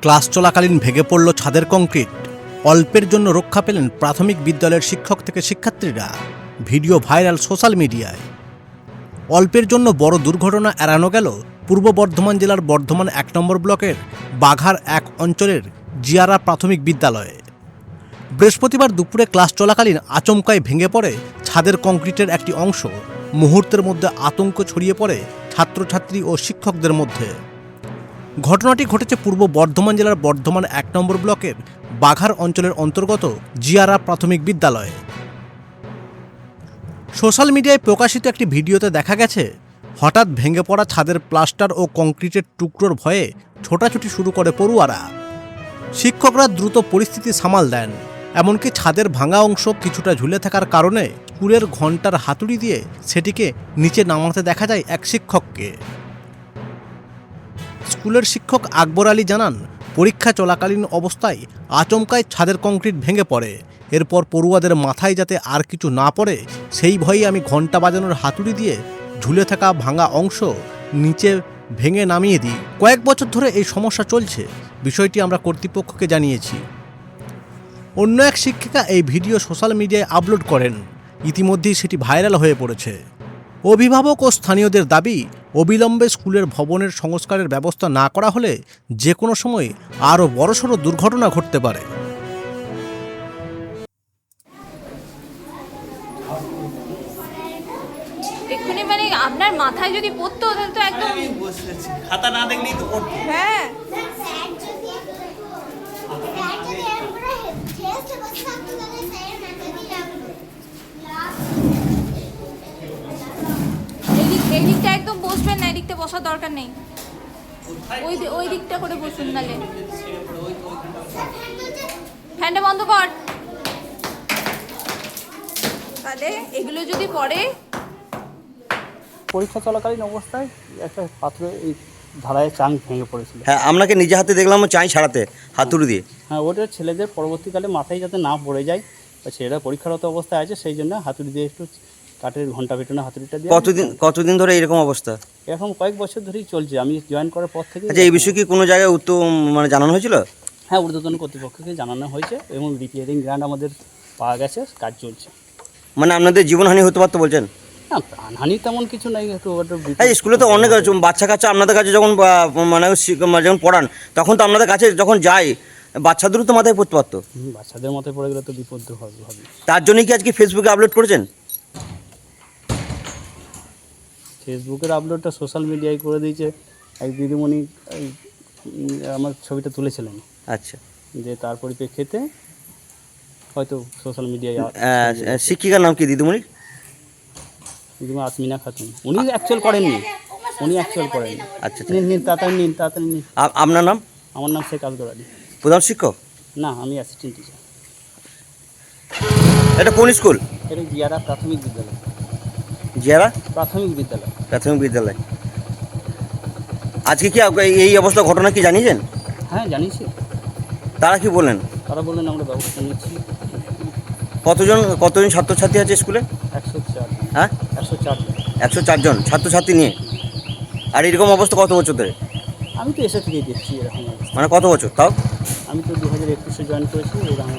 Class চলাকালীন ভেঙে পড়ল ছাদের কংক্রিট। অল্পের জন্য রক্ষা পেলেন প্রাথমিক বিদ্যালয়ের শিক্ষক থেকে শিক্ষার্থীরা। ভিডিও ভাইরাল সোশ্যাল মিডিয়ায়। অল্পের জন্য বড় দুর্ঘটনা এড়ানো গেল পূর্ব বর্ধমান জেলার বর্ধমান ১ নম্বর ব্লকের বাঘার ১ অঞ্চলের জিয়ারা প্রাথমিক বিদ্যালয়ে। বৃহস্পতিবার দুপুরে ক্লাস চলাকালীন আচমকায় ভেঙে পড়ে ছাদের কংক্রিটের একটি অংশ। মুহূর্তের মধ্যে আতঙ্ক ছড়িয়ে পড়ে ছাত্রছাত্রী ও শিক্ষকদের মধ্যে। ঘটনাটি ঘটেছে পূর্ব বর্ধমান জেলার বর্ধমান ১ নম্বর ব্লকের বাঘার অঞ্চলের অন্তর্গত জিয়ারা প্রাথমিক বিদ্যালয়ে। সোশ্যাল মিডিয়ায় প্রকাশিত একটি ভিডিওতে দেখা গেছে, হঠাৎ ভেঙে পড়া ছাদের প্লাস্টার ও কংক্রিটের টুকরোর ভয়ে ছোটাছুটি শুরু করে পড়ুয়ারা। শিক্ষকরা দ্রুত পরিস্থিতি সামাল দেন। এমনকি ছাদের ভাঙা অংশ কিছুটা ঝুলে থাকার কারণে স্কুলের ঘণ্টার হাতুড়ি দিয়ে সেটিকে নিচে নামাতে দেখা যায় এক শিক্ষককে। স্কুলের শিক্ষক আকবর আলী জানান, পরীক্ষা চলাকালীন অবস্থায় আচমকায় ছাদের কংক্রিট ভেঙে পড়ে। এরপর পড়ুয়াদের মাথায় যাতে আর কিছু না পড়ে সেই ভয়েই আমি ঘণ্টা বাজানোর হাতুড়ি দিয়ে ঝুলে থাকা ভাঙা অংশ নিচে ভেঙে নামিয়ে দিই। কয়েক বছর ধরে এই সমস্যা চলছে। বিষয়টি আমরা কর্তৃপক্ষকে জানিয়েছি। অন্য এক শিক্ষিকা এই ভিডিও সোশ্যাল মিডিয়ায় আপলোড করেন। ইতিমধ্যেই সেটি ভাইরাল হয়ে পড়েছে। অভিভাবক ও স্থানীয়দের দাবি, অবিলম্বে স্কুলের ভবনের সংস্কারের ব্যবস্থা না করা হলে যে কোনো সময় আরও বড়সড় দুর্ঘটনা ঘটতে পারে। এক্ষুনি মানে আপনার মাথায় যদি পড়তো তাহলে তো একদম খাতা না দেখলেই তো পড়তো। হ্যাঁ এই দিকটা একদম বসবেন না, এই দিকটা বসার দরকার নেই। ওই দিকটা করে বসুন, নালে ফ্যানটা বন্ধ কর। তাহলে এগুলো যদি পড়ে। পরীক্ষা চলাকালীন অবস্থায় একটা পাথরে এই ধারায় চাং ভেঙে পড়েছিল। হ্যাঁ, আপনাকে নিজে হাতে দেখলাম চাই ছাড়াতে হাতুড়ি দিয়ে। হ্যাঁ, ওটা ছেলেদের পরবর্তীকালে মাথায় যাতে না পড়ে যায়, বা ছেলেরা পরীক্ষারত অবস্থায় আছে সেই জন্য হাতুড়ি দিয়ে একটু কাঠের ঘন্টা পেটানো হাতুড়িটা দিয়ে। কতদিন ধরে এরকম অবস্থা? এরকম কয়েক বছর ধরেই চলছে, আমি জয়েন করার পর থেকে। আচ্ছা, এই বিষয়ে কি কোনো জায়গায় জানানো হয়েছিল? হ্যাঁ, ঊর্ধ্বতন কর্তৃপক্ষকে জানানো হয়েছে এবং রিপেয়ারিং গ্রান্ট আমাদের পাওয়া গেছে, কাজ চলছে। মানে আপনাদের জীবনহানি হতে পারতো বলছেন? না, প্রাণহানি তেমন কিছু নেই। একটু স্কুলে তো অনেক বাচ্চা কাচ্চা আপনাদের কাছে যখন যখন পড়ান তখন তো আপনাদের কাছে যখন যায় বাচ্চাদেরও তো মাথায় পড়তে পারতো। বাচ্চাদের মাথায় পড়ে গেলে তো বিপদ হবে। তার জন্যই কি আজকে ফেসবুকে আপলোড করেছেন? ফেসবুকের আপলোডটা সোশ্যাল মিডিয়ায় করে দিয়েছে এক দিদিমণি। আমার ছবিটা তুলেছিলেন। আচ্ছা, যে তার পরিপ্রেক্ষিতে হয়তো সোশ্যাল মিডিয়ায়। শিক্ষিকার নাম কি দিদিমণি? দিদিমণি আসমিনা খাতুন। উনি অ্যাকচুয়াল করেননি। আচ্ছা, নিন তাড়াতাড়ি নিন। আপনার নাম? আমার নাম শেখ আকবর আলী। প্রধান শিক্ষক? না, আমি অ্যাসিস্ট্যান্ট টিচার। এটা কোন স্কুল? এটা জিয়ারা প্রাথমিক বিদ্যালয়। জিয়ারা প্রাথমিক বিদ্যালয়। আজকে কি এই অবস্থা ঘটনা কি জানিয়েছেন? হ্যাঁ, জানিয়েছি। তারা কি বললেন? তারা বললেন আমরা ব্যবস্থা নিচ্ছি। কতজন ছাত্রছাত্রী আছে স্কুলে? 104। হ্যাঁ, 104 জন। 104 জন ছাত্রছাত্রী নিয়ে। আর এরকম অবস্থা কত বছর ধরে? আমি তো এসে থেকেই দেখছি এরকম অবস্থা। মানে কত বছর তাও? আমি তো 2021-এ জয়েন করেছি। এরকম